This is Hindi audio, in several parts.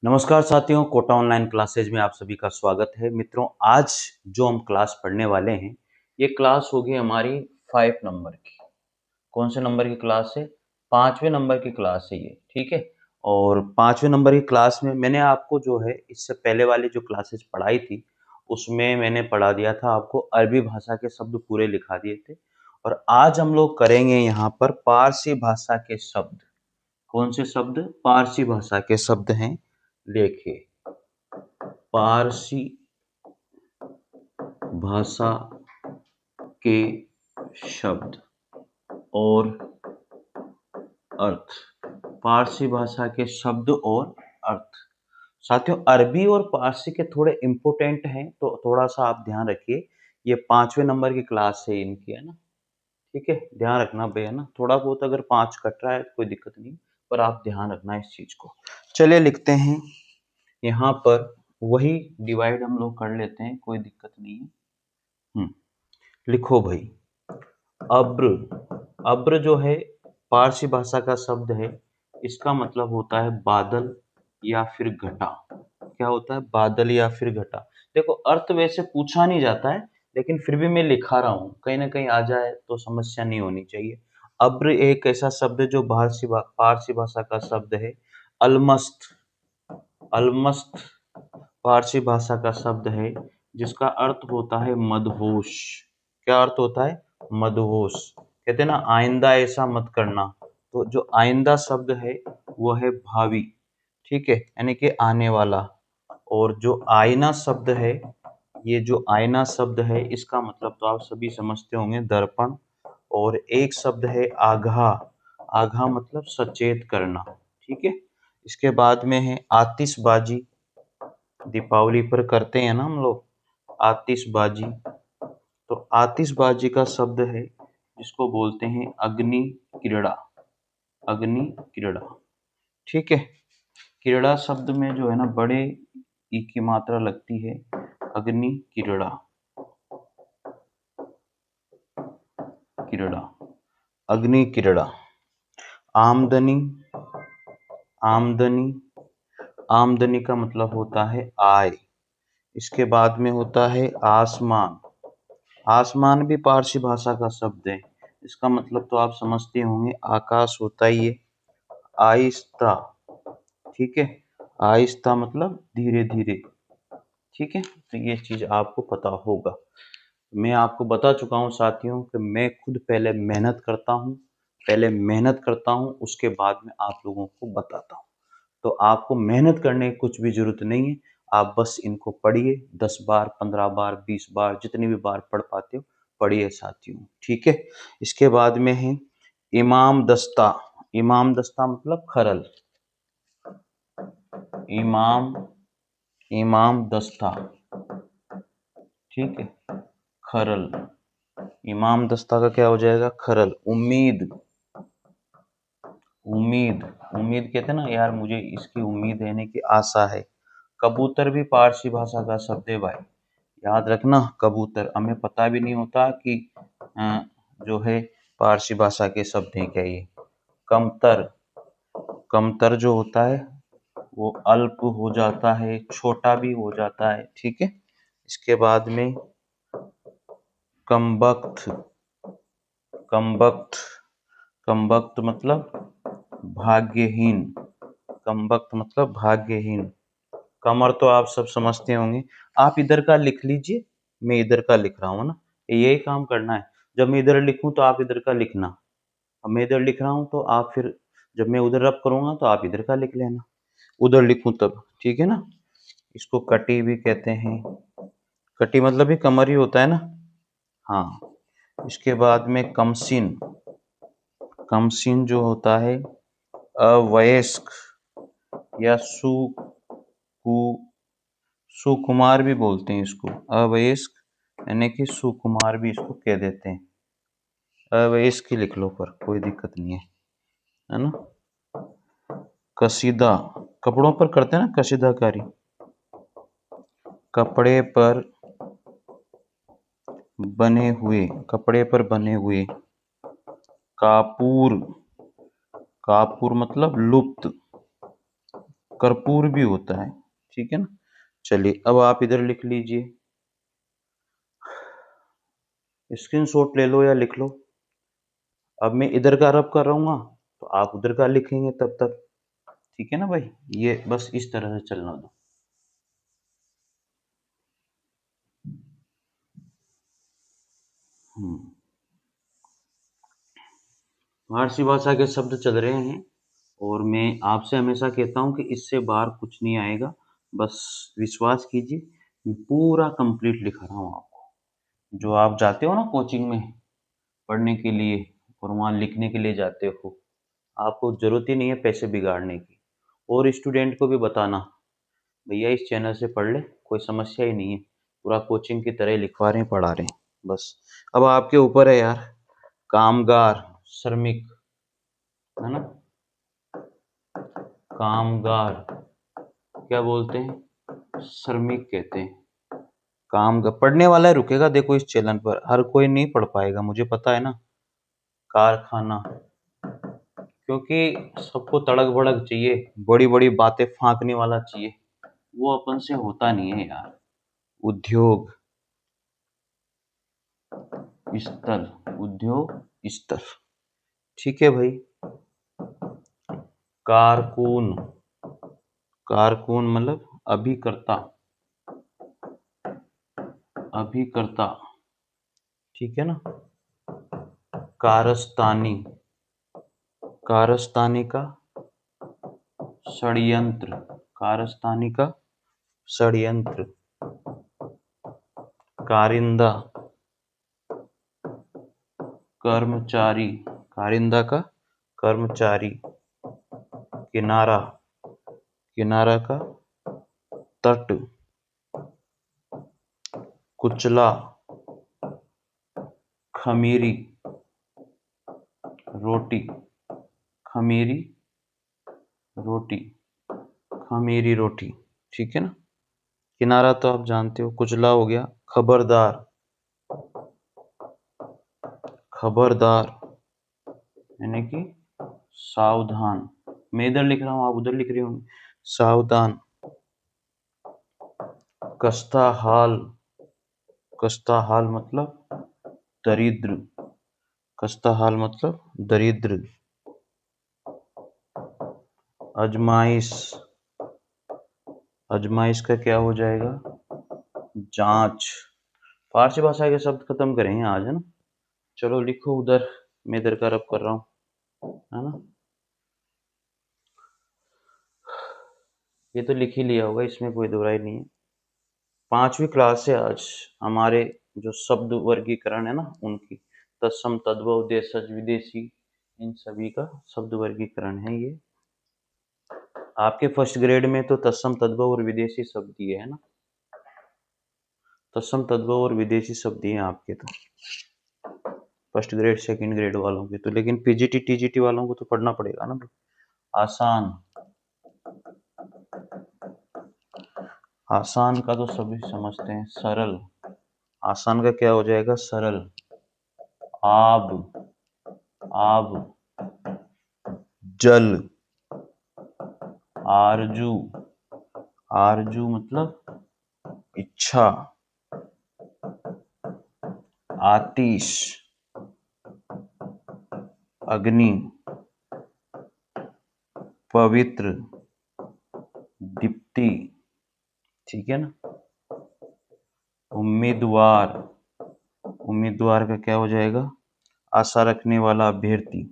नमस्कार साथियों, कोटा ऑनलाइन क्लासेज में आप सभी का स्वागत है। मित्रों, आज जो हम क्लास पढ़ने वाले हैं, ये क्लास होगी हमारी 5 नंबर की। कौन से नंबर की क्लास है? 5वें नंबर की क्लास है ये, ठीक है। और 5वें नंबर की क्लास में मैंने आपको जो है इससे पहले वाली जो क्लासेज पढ़ाई थी, उसमें मैंने पढ़ा दिया था आपको अरबी भाषा के शब्द पूरे लिखा दिए थे। और आज हम लोग करेंगे यहाँ पर पारसी भाषा के शब्द। कौन से शब्द? पारसी भाषा के शब्द हैं। देखिए, पारसी भाषा के शब्द और अर्थ। पारसी भाषा के शब्द और अर्थ। साथियों, अरबी और पारसी के थोड़े इंपॉर्टेंट हैं, तो थोड़ा सा आप ध्यान रखिए। ये 5वें नंबर की क्लास है इनकी, है ना। ठीक है, ध्यान रखना भैया ना। थोड़ा बहुत अगर 5 कट रहा है तो कोई दिक्कत नहीं, पर आप ध्यान रखना इस चीज को। चलिए लिखते हैं यहाँ पर, वही डिवाइड हम लोग कर लेते हैं, कोई दिक्कत नहीं है। लिखो भाई, अब्र। अब्र जो है पारसी भाषा का शब्द है। इसका मतलब होता है बादल या फिर घटा। क्या होता है? बादल या फिर घटा। देखो, अर्थ वैसे पूछा नहीं जाता है, लेकिन फिर भी मैं लिखा रहा हूं, कहीं ना कहीं आ जाए तो समस्या नहीं होनी चाहिए। अब्र एक ऐसा शब्द है जो पारसी भाषा का शब्द है। अलमस्त। अलमस्त पारसी भाषा का शब्द है, जिसका अर्थ होता है मदहोश। क्या अर्थ होता है? मदहोश। कहते हैं ना, आइंदा ऐसा मत करना। तो जो आइंदा शब्द है वो है भावी, ठीक है, यानी कि आने वाला। और जो आईना शब्द है, ये जो आईना शब्द है, इसका मतलब तो आप सभी समझते होंगे, दर्पण। और एक शब्द है आघा। आघा मतलब सचेत करना, ठीक है। इसके बाद में है आतिशबाजी। दीपावली पर करते हैं ना हम लोग आतिशबाजी। तो आतिशबाजी का शब्द है जिसको बोलते हैं अग्नि क्रीड़ा। अग्नि क्रीड़ा, ठीक है। क्रीड़ा शब्द में जो है ना, बड़े ई की मात्रा लगती है। अग्नि क्रीड़ा। क्रीड़ा, अग्नि क्रीड़ा। आमदनी। आमदनी। आमदनी का मतलब होता है आय। इसके बाद में होता है आसमान। आसमान भी पारसी भाषा का शब्द है। इसका मतलब तो आप समझते होंगे, आकाश होता ही है। आहिस्ता, ठीक है। आहिस्ता मतलब धीरे धीरे, ठीक है। तो ये चीज आपको पता होगा। मैं आपको बता चुका हूँ साथियों कि मैं खुद पहले मेहनत करता हूँ। पहले मेहनत करता हूँ, उसके बाद में आप लोगों को बताता हूँ। तो आपको मेहनत करने की कुछ भी जरूरत नहीं है। आप बस इनको पढ़िए, 10 बार, 15 बार, 20 बार, जितनी भी बार पढ़ पाते हो पढ़िए साथियों, ठीक है। इसके बाद में है इमाम दस्ता। इमाम दस्ता मतलब खरल। इमाम, इमाम दस्ता, ठीक है। खरल। इमाम दस्ता का क्या हो जाएगा? खरल। उम्मीद। उम्मीद। उम्मीद कहते हैं ना, यार मुझे इसकी उम्मीद है, यानी कि आशा है। कबूतर भी पारसी भाषा का शब्द है भाई, याद रखना। कबूतर, हमें पता भी नहीं होता कि जो है पारसी भाषा के शब्द हैं क्या ये। कमतर। कमतर जो होता है वो अल्प हो जाता है, छोटा भी हो जाता है, ठीक है। इसके बाद में कमबख्त। कमबख्त। कमबख्त मतलब भाग्यहीन। कमबख्त मतलब भाग्यहीन। कमर तो आप सब समझते होंगे। आप इधर का लिख लीजिए, मैं इधर का लिख रहा हूँ ना, यही काम करना है। जब मैं इधर लिखूं तो आप इधर का लिखना। अब मैं इधर लिख रहा हूं तो आप फिर, जब मैं उधर रब करूंगा तो आप इधर का लिख लेना। उधर लिखूं तब, ठीक है ना। इसको कटी भी कहते हैं। कटी मतलब भी कमर ही होता है ना। हाँ। इसके बाद में कमसिन। कमसिन जो होता है अवयस्क या कु सुकुमार भी बोलते हैं इसको। अवयस्क यानी कि सुकुमार भी इसको कह देते हैं। अवयस्क ही लिख लो, पर कोई दिक्कत नहीं है ना। कसीदा, कपड़ों पर करते हैं ना कसीदाकारी। कपड़े पर बने हुए। कपड़े पर बने हुए। कापूर। कापूर मतलब लुप्त। कर्पूर भी होता है, ठीक है ना। चलिए अब आप इधर लिख लीजिए, स्क्रीनशॉट ले लो या लिख लो। अब मैं इधर का रब कर रहा हूँ ना, तो आप उधर का लिखेंगे तब तक, ठीक है ना भाई। ये बस इस तरह से चलना दो। फारसी भाषा के शब्द चल रहे हैं और मैं आपसे हमेशा कहता हूँ कि इससे बाहर कुछ नहीं आएगा, बस विश्वास कीजिए, मैं पूरा कंप्लीट लिखा रहा हूँ आपको। जो आप जाते हो ना कोचिंग में पढ़ने के लिए और वहाँ लिखने के लिए जाते हो, आपको ज़रूरत ही नहीं है पैसे बिगाड़ने की। और स्टूडेंट को भी बताना, भैया इस चैनल से पढ़ ले, कोई समस्या ही नहीं है, पूरा कोचिंग की तरह लिखवा रहे हैं, पढ़ा रहे हैं बस। अब आपके ऊपर है यार, कामगार, श्रमिक, है ना, कामगार क्या बोलते हैं, श्रमिक कहते हैं। काम का पढ़ने वाला रुकेगा, देखो इस चैनल पर हर कोई नहीं पढ़ पाएगा, मुझे पता है ना। कारखाना, क्योंकि सबको तड़क भड़क चाहिए, बड़ी बड़ी बातें फांकने वाला चाहिए, वो अपन से होता नहीं है यार। उद्योग स्तर, उद्योग स्तर, ठीक है भाई। कारकुन, कारकुन मतलब अभिकर्ता, अभिकर्ता, ठीक है ना। कारस्तानी, कारस्तानी का षड्यंत्र, कारस्तानी का षड्यंत्र। कारिंदा, कर्मचारी, कारिंदा का कर्मचारी। किनारा, किनारा का तट। कुचला, खमीरी, रोटी, खमीरी रोटी, खमीरी रोटी, ठीक है ना। किनारा तो आप जानते हो, कुचला हो गया। खबरदार, खबरदार यानी कि सावधान। मैं इधर लिख रहा हूँ, आप उधर लिख रहे होंगे। सावधान। कस्ता हाल, कस्ता हाल मतलब दरिद्र, कस्ता हाल मतलब दरिद्र। अजमाइश, अजमाइश का क्या हो जाएगा, जांच। फारसी भाषा के शब्द खत्म करेंगे आज, है ना। चलो लिखो उधर, मैं इधर का रब कर रहा हूँ, है ना। ये तो लिख ही लिया होगा, इसमें कोई दोहराई नहीं है। 5वीं क्लास से आज हमारे जो शब्द वर्गीकरण है ना उनकी, तत्सम, तद्भव, देशज, विदेशी, इन सभी का शब्द वर्गीकरण है ये। आपके फर्स्ट ग्रेड में तो तत्सम, तद्भव और विदेशी शब्द दिए है ना, तत्सम, तद्भव और विदेशी शब्द दिए आपके तो फर्स्ट ग्रेड सेकंड ग्रेड वालों के तो। लेकिन पीजीटी टीजीटी वालों को तो पढ़ना पड़ेगा ना। आसान, आसान का तो सभी समझते हैं। सरल, आसान का क्या हो जाएगा, सरल। आब, आब, जल। आरजू, आरजू मतलब इच्छा। आतिश, अग्नि। पवित्र, दीप्ति, ठीक है ना। उम्मीदवार, उम्मीदवार का क्या हो जाएगा, आशा रखने वाला अभ्यर्थी,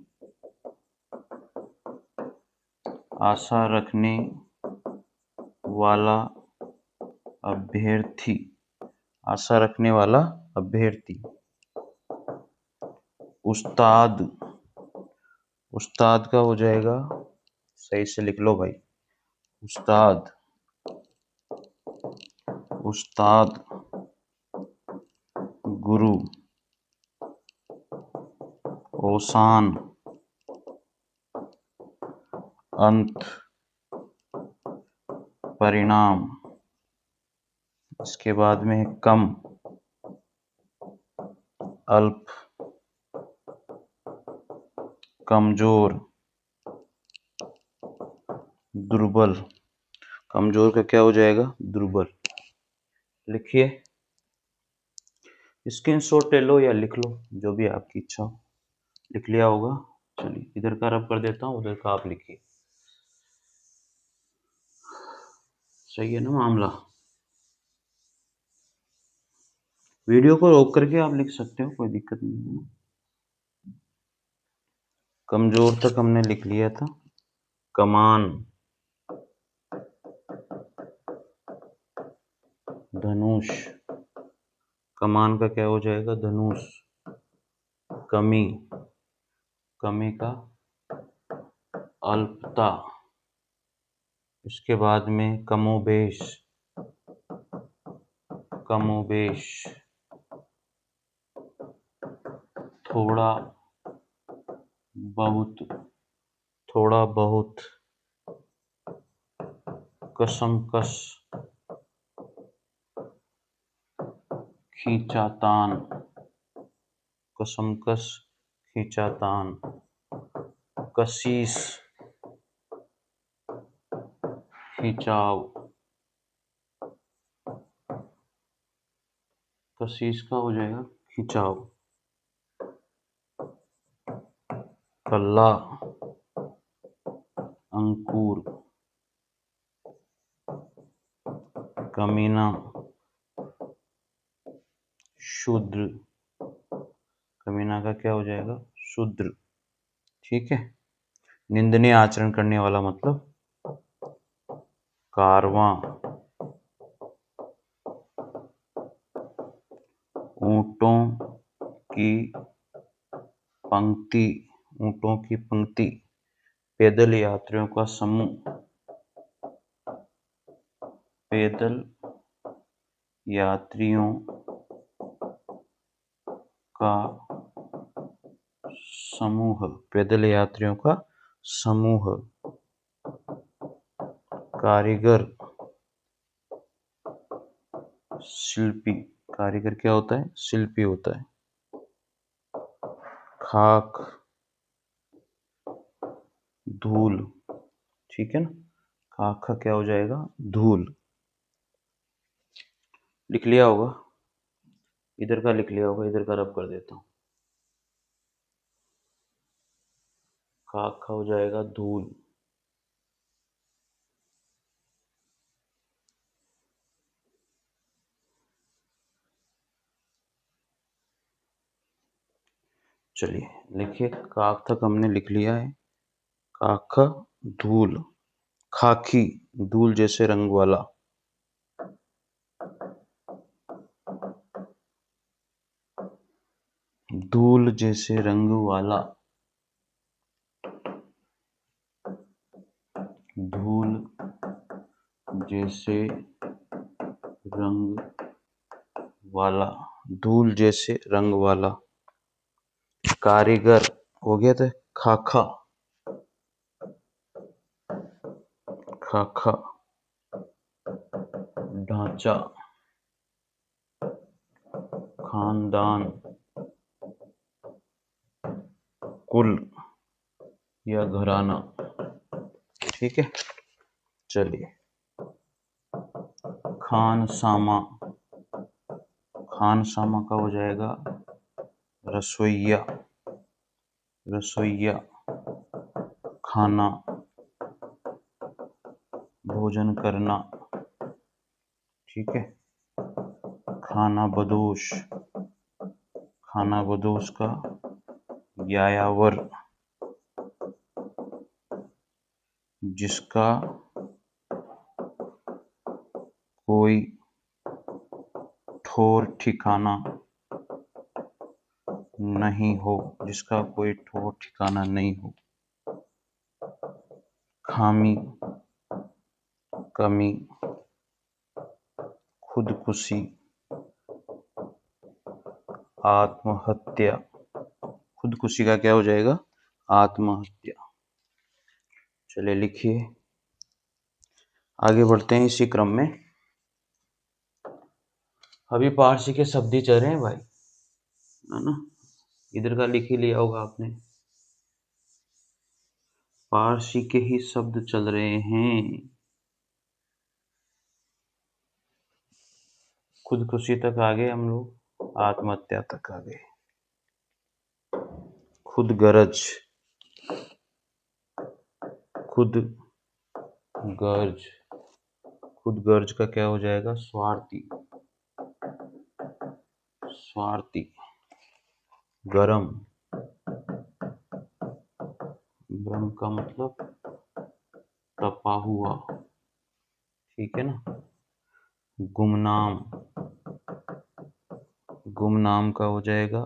आशा रखने वाला अभ्यर्थी, आशा रखने वाला अभ्यर्थी। उस्ताद, उस्ताद का हो जाएगा, सही से लिख लो भाई, उस्ताद, उस्ताद। गुरु, औसान, अंत, परिणाम। इसके बाद में है कम, अल्प, कमजोर, दुर्बल। कमजोर का क्या हो जाएगा? दुर्बल। लिखिए, स्क्रीनशॉट ले लो या लिख लो, जो भी आपकी इच्छा हो। लिख लिया होगा। चलिए इधर का रब कर देता हूँ, उधर का आप लिखिए। सही है ना मामला? वीडियो को रोक करके आप लिख सकते हो, कोई दिक्कत नहीं है। कमजोर तक हमने लिख लिया था। कमान, धनुष, कमान का क्या हो जाएगा? धनुष। कमी, कमी का अल्पता। इसके बाद में कमोबेश, कमोबेश, थोड़ा बहुत, थोड़ा बहुत, कसमकस, खींचातान, कसमकस, खींचातान, कशीस, खिंचाव, कशीस का हो जाएगा खिंचाव। कल्ला, अंकुर, कमीना, शूद्र, कमीना का क्या हो जाएगा? शूद्र। ठीक है। निंदनीय आचरण करने वाला मतलब कारवां, ऊंटों की पंक्ति, ऊंटों की पंक्ति, पैदल यात्रियों का समूह, पैदल यात्रियों का समूह, पैदल यात्रियों का समूह, कारीगर, शिल्पी, कारीगर क्या होता है? शिल्पी होता है। खाक, धूल, ठीक है ना? खाक का क्या हो जाएगा? धूल। लिख लिया होगा, इधर का लिख लिया होगा, इधर का रब कर देता हूं। खाक का हो जाएगा धूल। चलिए लिखिए, काक तक हमने लिख लिया है। काक, धूल, खाकी, धूल जैसे रंग वाला, धूल जैसे रंग वाला, धूल जैसे रंग वाला, धूल जैसे रंग वाला। कारीगर हो गया था। खाखा, खाखा, ढांचा, खानदान, कुल या घराना। ठीक है। चलिए, खानसामा, खानसामा का हो जाएगा रसोइया, रसोइया, खाना, भोजन करना। ठीक है। खाना बदोश, खाना बदोश का यायावर, जिसका कोई ठोर ठिकाना नहीं हो, जिसका कोई ठोर ठिकाना नहीं हो। खामी, कमी, खुदकुशी, आत्महत्या, खुदकुशी का क्या हो जाएगा? आत्महत्या। चलिए लिखिए, आगे बढ़ते हैं इसी क्रम में। अभी पारसी के शब्द ही चल रहे हैं भाई, है ना? इधर का लिख ही लिया होगा आपने। पारसी के ही शब्द चल रहे हैं। खुदकुशी तक आ गए हम लोग, आत्महत्या तक आ गए। खुदगर्ज, खुदगर्ज, खुदगर्ज का क्या हो जाएगा? स्वार्थी, स्वार्थी। गरम, गरम का मतलब तपा हुआ, ठीक है ना। गुमनाम, गुमनाम का हो जाएगा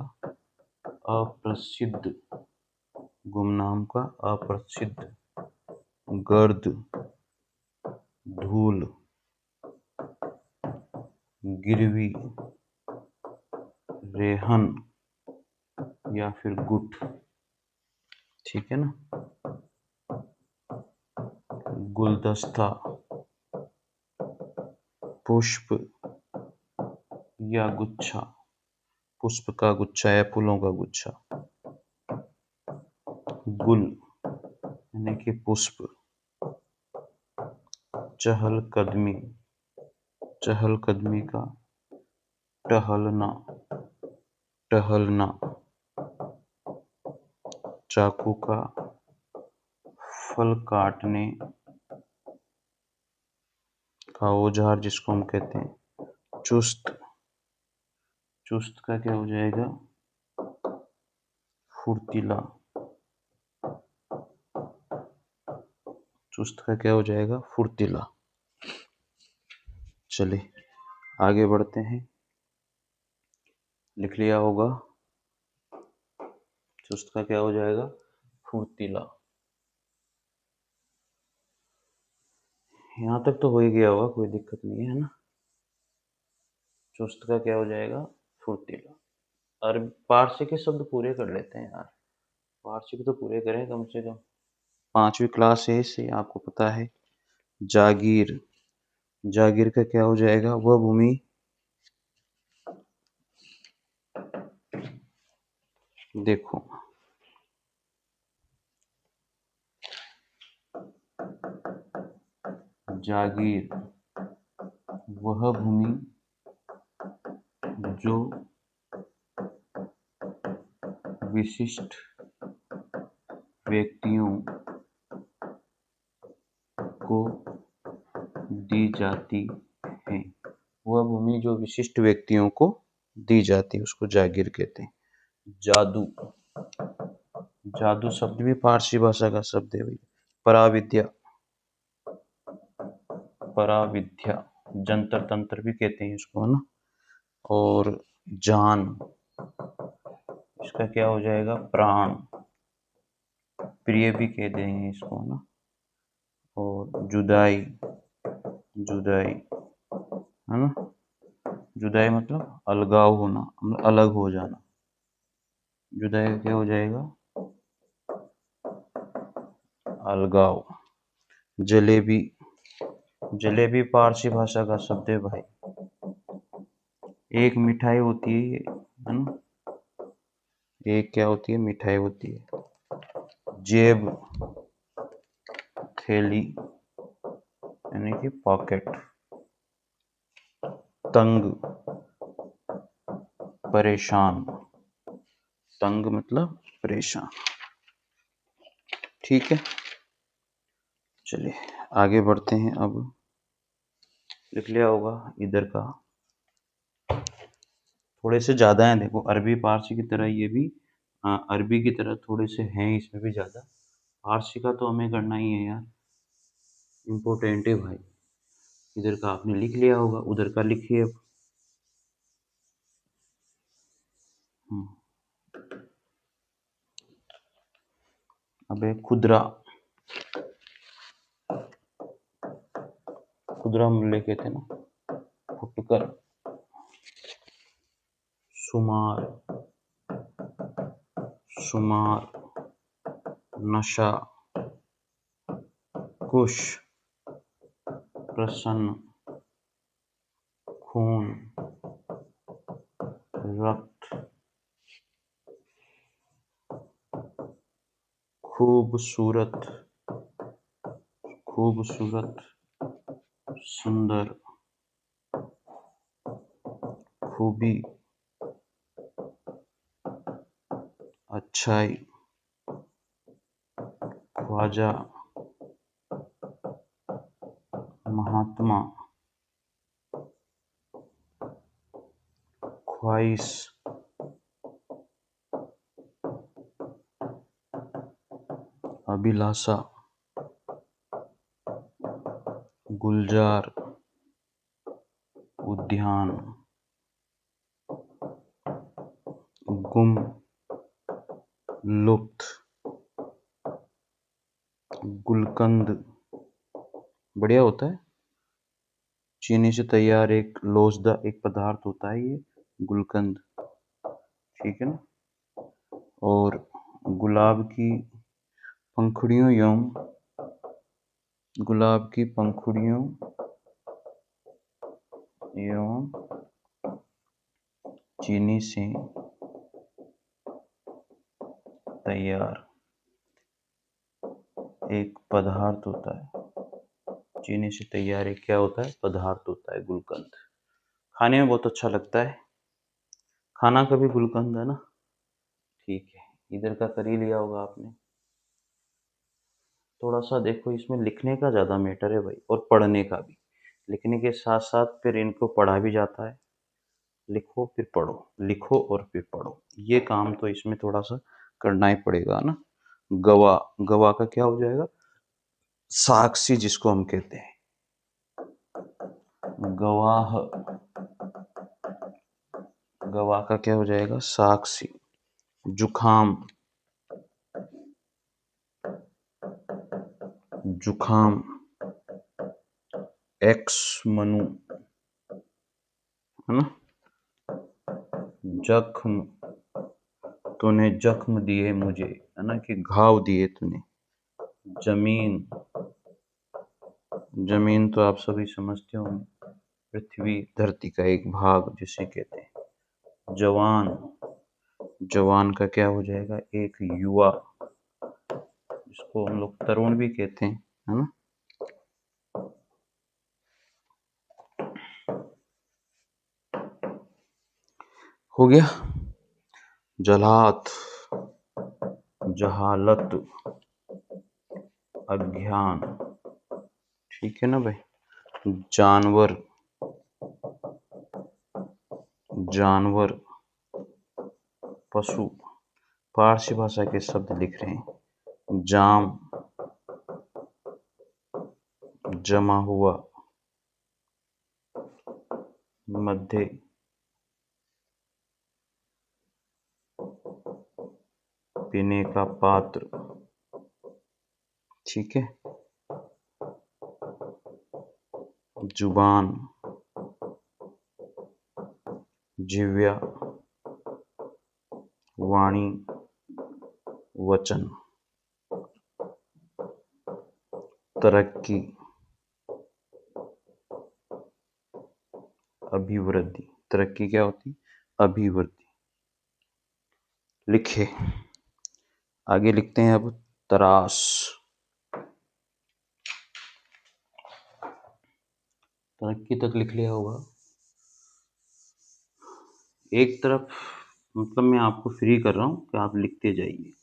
अप्रसिद्ध, गुमनाम का अप्रसिद्ध। गर्द, धूल। गिरवी, रेहन या फिर गुट, ठीक है ना। गुलदस्ता, पुष्प या गुच्छा, पुष्प का गुच्छा या फूलों का गुच्छा। गुल यानी कि पुष्प। चहलकदमी, चहलकदमी का टहलना, टहलना। चाकू का फल काटने का औजार जिसको हम कहते हैं चुस्त, चुस्त का क्या हो जाएगा? फुर्तीला, चुस्त का क्या हो जाएगा? फुर्तीला। चलिए आगे बढ़ते हैं। लिख लिया होगा, चुस्त का क्या हो जाएगा? फुर्तीला। यहाँ तक तो हो ही गया होगा, कोई दिक्कत नहीं है ना। चुस्त का क्या हो जाएगा? फुर्तीला। और पारसी के शब्द पूरे कर लेते हैं यार, पारसी के तो पूरे करें कम से कम, 5वीं क्लास है इससे, आपको पता है। जागीर, जागीर का क्या हो जाएगा? वह भूमि, देखो जागीर, वह भूमि जो विशिष्ट व्यक्तियों को दी जाती है, वह भूमि जो विशिष्ट व्यक्तियों को दी जाती है उसको जागीर कहते हैं। जादू, जादू शब्द भी पारसी भाषा का शब्द है भाई। पराविद्या, पराविद्या, जंतर तंत्र भी कहते हैं इसको, है ना। और जान, इसका क्या हो जाएगा? प्राण, प्रिय भी कह देंगे इसको, है ना। और जुदाई, जुदाई, है ना। जुदाई मतलब अलगाव होना, मतलब अलग हो जाना। जुदाई का क्या हो जाएगा? अलगाव। जलेबी, जलेबी पारसी भाषा का शब्द है भाई। एक मिठाई होती है ना, एक क्या होती है? मिठाई होती है। जेब, थैली यानी कि पॉकेट। तंग, परेशान, तंग मतलब परेशान, ठीक है। चलिए आगे बढ़ते हैं। अब लिख लिया होगा इधर का, थोड़े से ज़्यादा हैं देखो, अरबी पारसी की तरह ये भी अरबी की तरह थोड़े से हैं इसमें भी ज़्यादा। पारसी का तो हमें करना ही है यार, इम्पोर्टेंट है भाई। इधर का आपने लिख लिया होगा, उधर का लिखिए अब। अबे खुदरा, खुदरा मूल्य कहते हैं ना। फुटकर, शुमार, शुमार। नशा, कुश, प्रसन्न, खून, रक्त, खूबसूरत, खूबसूरत, सुंदर, खूबी, अच्छाई, ख्वाजा, महात्मा, ख्वाहिश, अभिलाषा, गुलजार, उद्यान, गुम, लुप्त, गुलकंद, बढ़िया होता है। चीनी से तैयार एक लोचदार एक पदार्थ होता है ये गुलकंद, ठीक है ना। और गुलाब की पंखुड़ियों एवं चीनी से तैयार एक पदार्थ होता है। चीनी से तैयार एक क्या होता है? पदार्थ होता है गुलकंद। खाने में बहुत अच्छा लगता है। खाना का भी गुलकंद है ना, ठीक है। इधर का कर ही लिया होगा आपने। थोड़ा सा देखो, इसमें लिखने का ज़्यादा मैटर है भाई, और पढ़ने का भी। लिखने के साथ साथ फिर इनको पढ़ा भी जाता है। लिखो फिर पढ़ो, लिखो और फिर पढ़ो, ये काम तो इसमें थोड़ा सा करना ही पड़ेगा ना। गवाह, गवाह का क्या हो जाएगा? साक्षी, जिसको हम कहते हैं गवाह। गवाह का क्या हो जाएगा? साक्षी। जुखाम, जुखाम, एक्स मनु, है ना। जख्म, तूने जख्म दिए मुझे, है ना, कि घाव दिए तूने। जमीन, जमीन तो आप सभी समझते होंगे, पृथ्वी, धरती का एक भाग जिसे कहते हैं। जवान, जवान का क्या हो जाएगा? एक युवा, जिसको हम लोग तरुण भी कहते हैं, है ना। हो गया। जलात, जहालत, अज्ञान, ठीक है ना भाई। जानवर, जानवर, पशु। फारसी भाषा के शब्द लिख रहे हैं। जाम, जमा हुआ, मध्य, पीने का पात्र, ठीक है। जुबान, जिह्वा, वाणी, वचन। तरक्की, अभिवृद्धि। तरक्की क्या होती? अभिवृद्धि। लिखे, आगे लिखते हैं अब तराश। तरक्की तक लिख लिया होगा। एक तरफ मतलब मैं आपको फ्री कर रहा हूँ कि आप लिखते जाइए,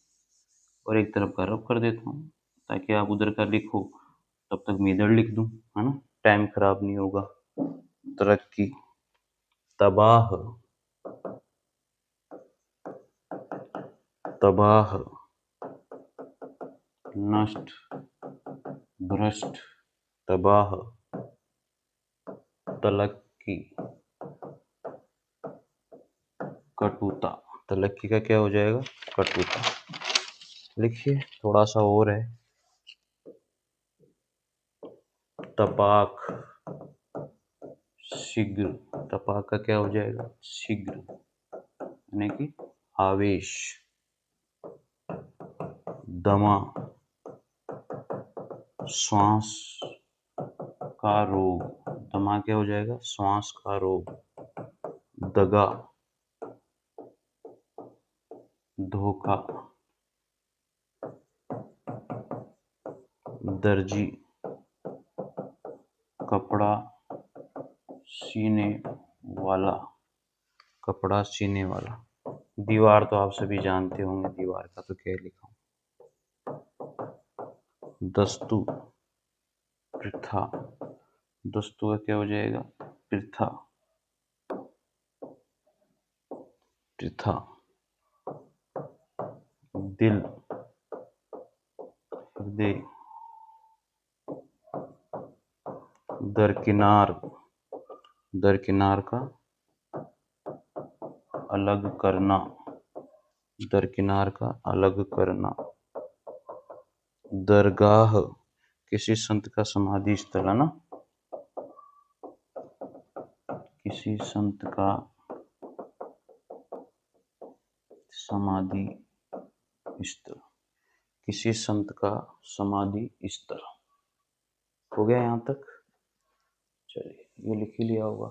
और एक तरफ का रब कर देता हूँ ताकि आप उधर का लिखो, तब तक मैं इधर लिख दूँ, है ना, टाइम खराब नहीं होगा। तरक्की, तबाह, तबाह, नष्ट, भ्रष्ट, तबाह, तलक्की, कटुता। तलक्की का क्या हो जाएगा? कटुता। लिखिए, थोड़ा सा और है। तपाक, शीघ्र। तपाक का क्या हो जाएगा? शीघ्र, यानी कि आवेश। दमा, श्वास का रोग। दमा क्या हो जाएगा? श्वास का रोग। दगा, धोखा। दर्जी, कपड़ा सीने वाला। कपड़ा सीने वाला। दीवार तो आप सभी जानते होंगे, दीवार का तो क्या लिखा हूं। दस्तू पृथा, दस्तू का क्या हो जाएगा, पृथा, पृथा। दिल, हृदय। दरकिनार, दरकिनार का अलग करना, दरकिनार का अलग करना। दरगाह, किसी संत का समाधि स्थल है ना, किसी संत का समाधि स्थल, किसी संत का समाधि स्थल। हो गया यहाँ तक। चलिए, ये लिख ही लिया होगा।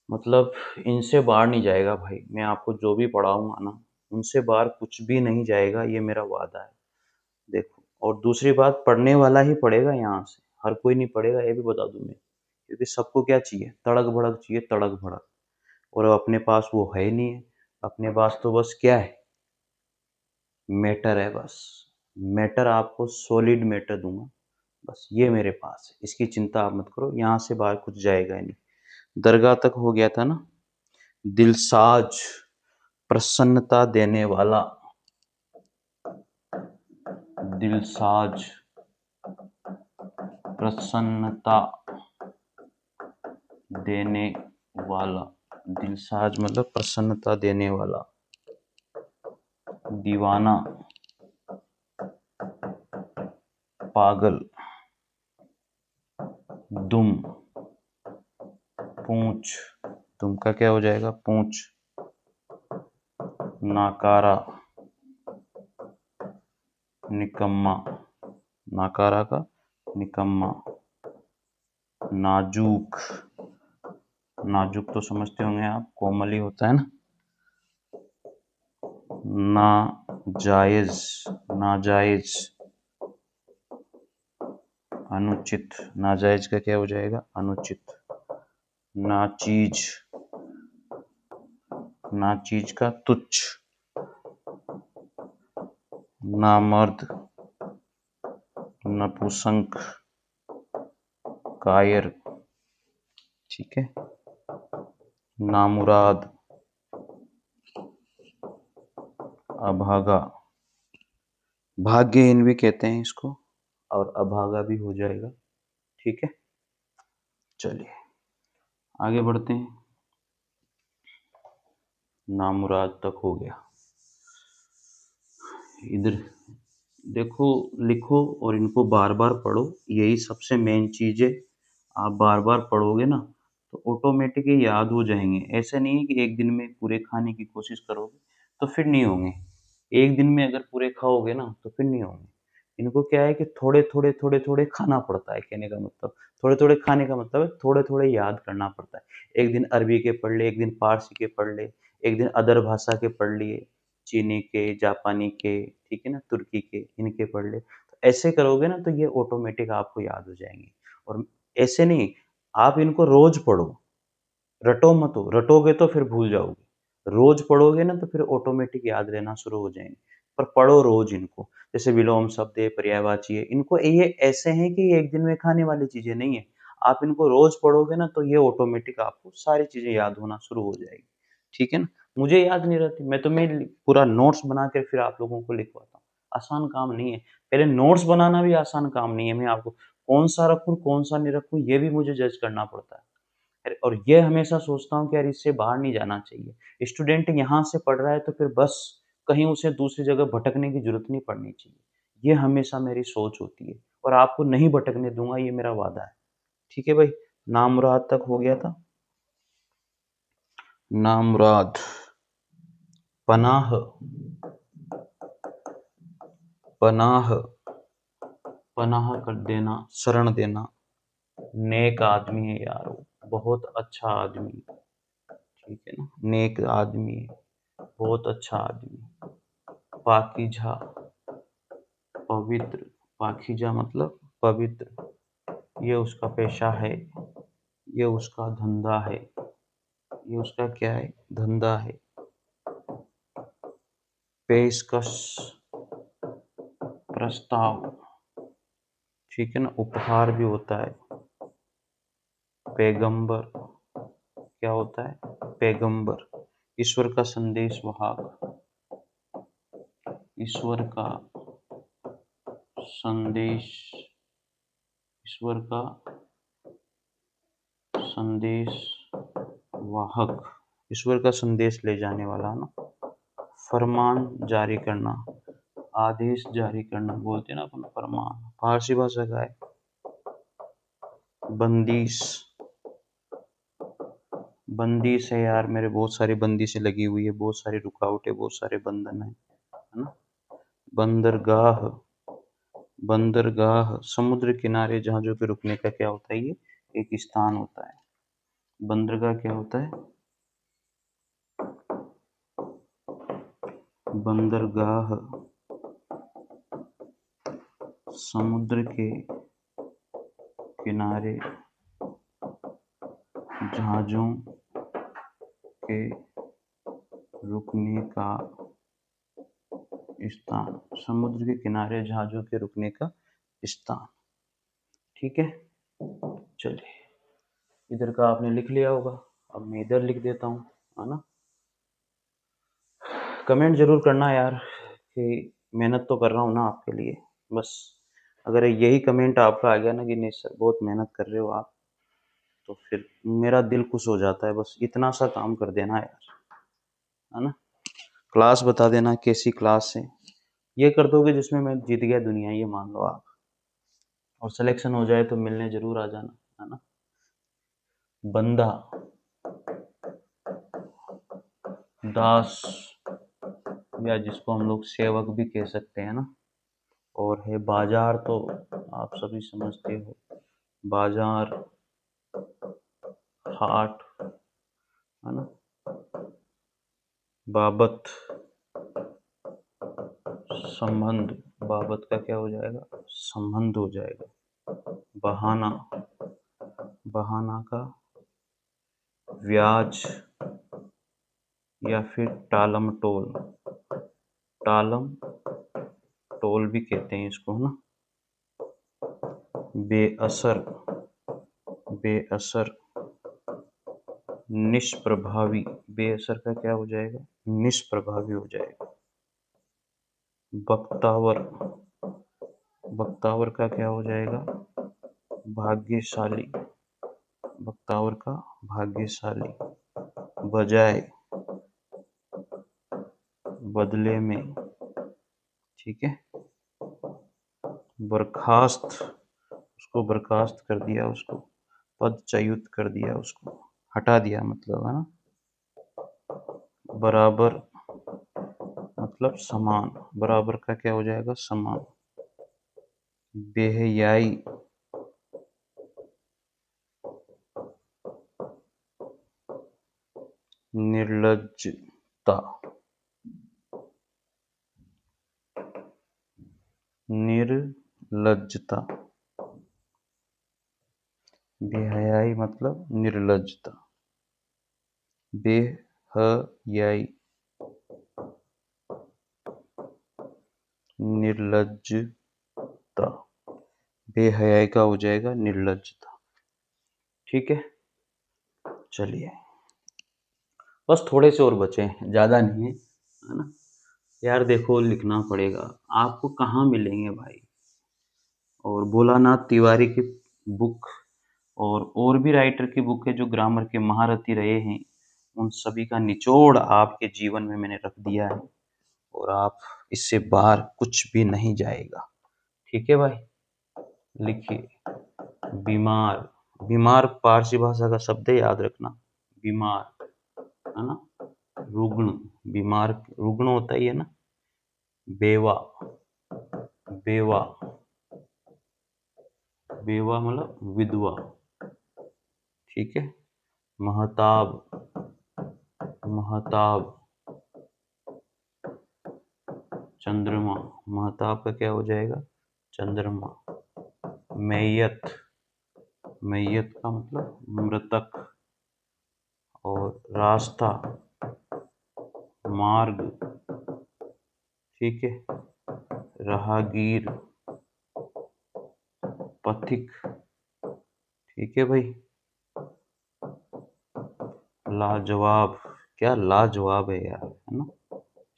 मतलब इनसे बाहर नहीं जाएगा भाई, मैं आपको जो भी पढ़ाऊंगा ना, उनसे बाहर कुछ भी नहीं जाएगा, ये मेरा वादा है। देखो, और दूसरी बात, पढ़ने वाला ही पढ़ेगा यहाँ से, हर कोई नहीं पढ़ेगा, ये भी बता दूं मैं। क्योंकि सबको क्या चाहिए, तड़क भड़क चाहिए, तड़क भड़क। और अपने पास वो है ही नहीं है। अपने पास तो बस क्या है, मैटर है बस। मैटर आपको सॉलिड मैटर दूंगा, बस ये मेरे पास है, इसकी चिंता आप मत करो, यहाँ से बाहर कुछ जाएगा ही नहीं। दरगाह तक हो गया था ना। दिलसाज, प्रसन्नता देने वाला। दिलसाज, प्रसन्नता देने वाला। दिलसाज मतलब प्रसन्नता देने वाला। दीवाना, पागल। दुम, पूंछ, दुम का क्या हो जाएगा, पूंछ। नाकारा, निकम्मा, नाकारा का निकम्मा। नाजुक, नाजुक तो समझते होंगे आप, कोमल ही होता है ना। नाजायज, नाजायज, अनुचित। नाजायज का क्या हो जाएगा, अनुचित। नाचीज, नाचीज का तुच्छ। नामर्द, नपुंसक, कायर। ठीक है। नामुराद, अभागा। भाग्यहीन भी कहते हैं इसको, और अभागा भी हो जाएगा। ठीक है, चलिए आगे बढ़ते हैं। नामुराद तक हो गया। इधर देखो, लिखो और इनको बार बार पढ़ो, यही सबसे मेन चीज है। आप बार बार पढ़ोगे ना तो ऑटोमेटिक ये याद हो जाएंगे। ऐसा नहीं है कि एक दिन में पूरे खाने की कोशिश करोगे तो फिर नहीं होंगे। एक दिन में अगर पूरे खाओगे ना तो फिर नहीं होंगे। इनको क्या है कि थोड़े थोड़े थोड़े थोड़े खाना पड़ता है, कहने का मतलब थोड़े थोड़े खाने का मतलब है थोड़े थोड़े याद करना पड़ता है। एक दिन अरबी के पढ़ ले, एक दिन पारसी के पढ़ ले, एक दिन अदर भाषा के पढ़ लिए, चीनी के, जापानी के, ठीक है ना, तुर्की के, इनके पढ़ ले। तो ऐसे करोगे ना तो ये ऑटोमेटिक आपको याद हो जाएंगे। और ऐसे नहीं, आप इनको रोज पढ़ो, रटो मत। रटोगे तो फिर भूल जाओगे। रोज पढ़ोगे ना तो फिर ऑटोमेटिक याद रहना शुरू हो जाएंगे। पर पढ़ो रोज इनको। जैसे विलोम शब्द है, पर्यायवाची है, इनको ये ऐसे हैं कि ये एक दिन में खाने वाली चीजें नहीं है। आप इनको रोज पढ़ोगे ना तो ये ऑटोमेटिक आपको सारी चीजें याद होना शुरू हो जाएगी। ठीक है ना। मुझे याद नहीं रहती, मैं तुम्हें पूरा नोट्स बना कर फिर आप लोगों को लिखवाता हूँ। आसान काम नहीं है। पहले नोट्स बनाना भी आसान काम नहीं है। मैं आपको कौन सा रखूं कौन सा नहीं रखूं ये भी मुझे जज करना पड़ता है। और ये हमेशा सोचता हूँ कि यार इससे बाहर नहीं जाना चाहिए। स्टूडेंट यहाँ से पढ़ रहा है तो फिर बस कहीं उसे दूसरी जगह भटकने की जरूरत नहीं पड़नी चाहिए। ये हमेशा मेरी सोच होती है, और आपको नहीं भटकने दूंगा, ये मेरा वादा है। ठीक है भाई। नामुराद तक हो गया था। नामुराद, पनाह, पनाह, पनाह कर देना, शरण देना। नेक आदमी है यार वो, बहुत अच्छा आदमी। ठीक है ना, नेक आदमी है, बहुत अच्छा आदमी। पाकीजा, पवित्र। पाकीजा मतलब पवित्र। ये उसका पेशा है, ये उसका धंधा है, ये उसका क्या है, धंधा है। पेशकश, प्रस्ताव, ठीक है ना, उपहार भी होता है। पैगंबर, क्या होता है? पैगंबर, ईश्वर का संदेश वाहक, ईश्वर का संदेश, ईश्वर का संदेश वाहक, ईश्वर का संदेश ले जाने वाला ना। फरमान जारी करना, आदेश जारी करना बोलते हैं ना अपन, फरमान फारसी भाषा का है। बंदिश, बंदिश है यार, मेरे बहुत सारी बंदिशें लगी हुई है, बहुत सारी रुकावटें, बहुत सारे बंधन है ना। बंदरगाह, बंदरगाह समुद्र किनारे जहाजों के रुकने का क्या होता है? ये एक स्थान होता है। बंदरगाह क्या होता है? बंदरगाह समुद्र के किनारे जहाजों के रुकने का स्थान, समुद्र के किनारे जहाजों के रुकने का स्थान, ठीक है। चलिए, इधर का आपने लिख लिया होगा, अब मैं इधर लिख देता हूँ, है ना। कमेंट जरूर करना यार कि मेहनत तो कर रहा हूँ ना आपके लिए, बस अगर यही कमेंट आपका आ गया ना कि नहीं सर बहुत मेहनत कर रहे हो आप, तो फिर मेरा दिल खुश हो जाता है। बस इतना सा काम कर देना यार, है ना। क्लास बता देना कैसी क्लास है, ये कर दोगे जिसमें मैं जीत गया दुनिया, ये मान लो आप, और सिलेक्शन हो जाए तो मिलने जरूर आ जाना, है ना। बंदा, दास, या जिसको हम लोग सेवक भी कह सकते हैं ना। और है बाजार, तो आप सभी समझते हो, बाजार, हाट, है ना। बाबत, संबंध, बाबत का क्या हो जाएगा? संबंध हो जाएगा। बहाना, बहाना का व्याज या फिर टालम टोल, टालम टोल भी कहते हैं इसको, है ना। बेअसर, बेअसर, निष्प्रभावी, बेअसर का क्या हो जाएगा? निष्प्रभावी हो जाएगा। बख्तावर, बख्तावर का क्या हो जाएगा? भाग्यशाली, बख्तावर का भाग्यशाली। बजाय, बदले में, ठीक है। बर्खास्त, उसको बर्खास्त कर दिया, उसको पदच्युत कर दिया, उसको हटा दिया मतलब, है ना। बराबर मतलब समान, बराबर का क्या हो जाएगा? समान। बेहयाई, निर्लज्जता, निर्लज्जता, बेहयाई मतलब निर्लज्जता। बेहयाई, निर्लज्जता, बेहयाई का हो जाएगा निर्लज्जता, ठीक है। चलिए, बस थोड़े से और बचे हैं, ज़्यादा नहीं है ना। यार देखो, लिखना पड़ेगा, आपको कहाँ मिलेंगे भाई। और भोलानाथ तिवारी की बुक और भी राइटर की बुक है जो ग्रामर के महारथी रहे हैं, उन सभी का निचोड़ आपके जीवन में मैंने रख दिया है, और आप इससे बाहर कुछ भी नहीं जाएगा, ठीक है भाई। लिखिए, बीमार, बीमार पारसी भाषा का शब्द है, याद रखना, बीमार, है ना। रुग्ण, बीमार रुग्ण होता ही है ना। बेवा, बेवा, बेवा मतलब विधवा, ठीक है। महताब, महताब, चंद्रमा, महताब का क्या हो जाएगा? चंद्रमा। मैयत, मैयत का मतलब मृतक। और रास्ता, मार्ग, ठीक है, राहगीर, पथिक, ठीक है भाई, लाजवाब, क्या लाजवाब है यार, है ना,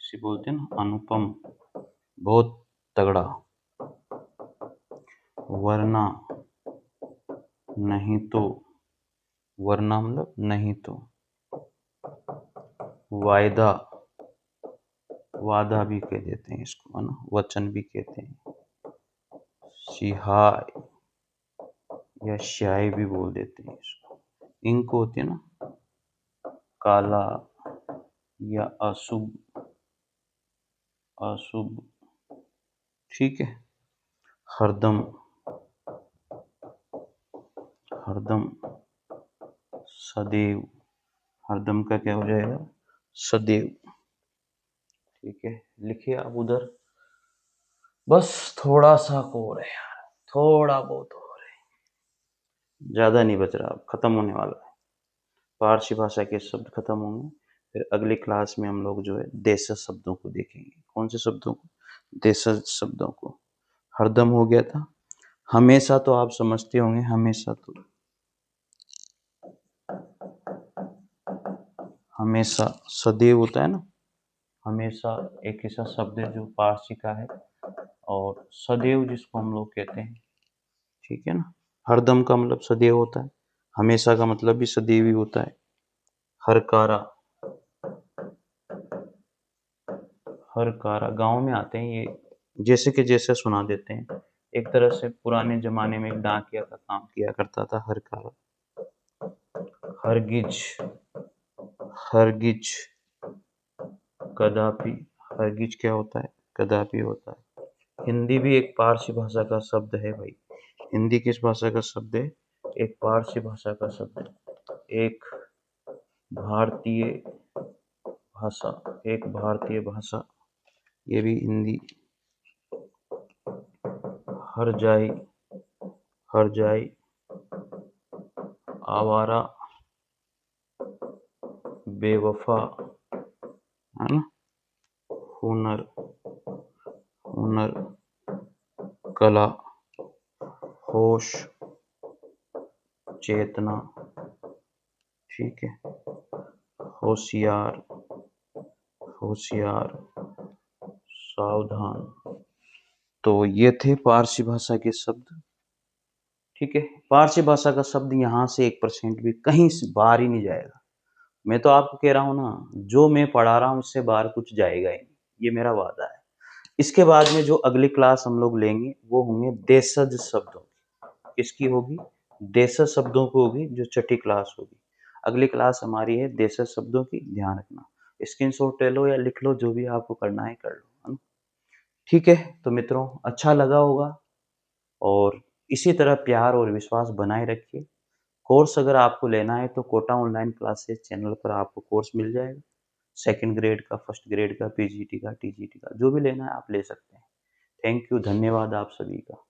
इसे बोलते हैं ना अनुपम, बहुत तगड़ा, वरना, नहीं तो, वरना मतलब नहीं तो, वायदा, वादा भी कह देते हैं इसको, है ना, वचन भी कहते हैं, सिहाय या स्याही भी बोल देते हैं इसको, इंक होती है ना, काला या अशुभ, अशुभ, ठीक है, हरदम, हरदम, सदैव, हरदम का क्या हो जाएगा, सदैव, ठीक है, लिखिए आप उधर, बस थोड़ा सा और है यार, थोड़ा बहुत और है, ज्यादा नहीं बच रहा, अब खत्म होने वाला है, फारसी भाषा के शब्द खत्म होंगे, फिर अगली क्लास में हम लोग जो है देशज शब्दों को देखेंगे, कौन से शब्दों को, देशज शब्दों को, हरदम हो गया था, हमेशा तो आप समझते होंगे, हमेशा तो, हमेशा, सदैव होता है ना, हमेशा एक ऐसा शब्द है जो पारसी का है, और सदैव जिसको हम लोग कहते हैं, ठीक है ना, हरदम का मतलब सदैव होता है, हमेशा का मतलब भी सदैव ही होता है, हरकारा, हरकारा गांव में आते हैं ये, जैसे कि जैसे सुना देते हैं, एक तरह से पुराने जमाने में एक डाकिया का काम किया करता था हरकारा, हरगिज, हरगिज, कदापि, हरगिज क्या होता है, कदापि होता है, हिंदी भी एक पारसी भाषा का शब्द है भाई, हिंदी किस भाषा का शब्द है, एक पारसी भाषा का शब्द है, एक भारतीय भाषा, एक भारतीय भाषा, ये भी हिंदी, हरजाई, हरजाई, आवारा, बेवफा, है ना, हुनर, हुनर, कला, होश, चेतना, ठीक है, होशियार, होशियार, सावधान, तो ये थे पारसी भाषा के शब्द, ठीक है, पारसी भाषा का शब्द यहाँ से 1% भी कहीं से बाहर ही नहीं जाएगा, मैं तो आपको कह रहा हूँ ना, जो मैं पढ़ा रहा हूँ उससे बाहर कुछ जाएगा ही नहीं, ये मेरा वादा है। इसके बाद में जो अगली क्लास हम लोग लेंगे वो होंगे देशज शब्दों की, किसकी होगी, देशज शब्दों को होगी, जो छठी क्लास होगी, अगली क्लास हमारी है देशज शब्दों की, ध्यान रखना, स्क्रीनशॉट ले लो या लिख लो, जो भी आपको करना है कर लो, है ना, ठीक है, तो मित्रों अच्छा लगा होगा, और इसी तरह प्यार और विश्वास बनाए रखिए, कोर्स अगर आपको लेना है तो कोटा ऑनलाइन क्लासेस चैनल पर आपको कोर्स मिल जाएगा, सेकंड ग्रेड का, फर्स्ट ग्रेड का, पीजीटी का, टीजीटी का, जो भी लेना है आप ले सकते हैं। थैंक यू, धन्यवाद आप सभी का।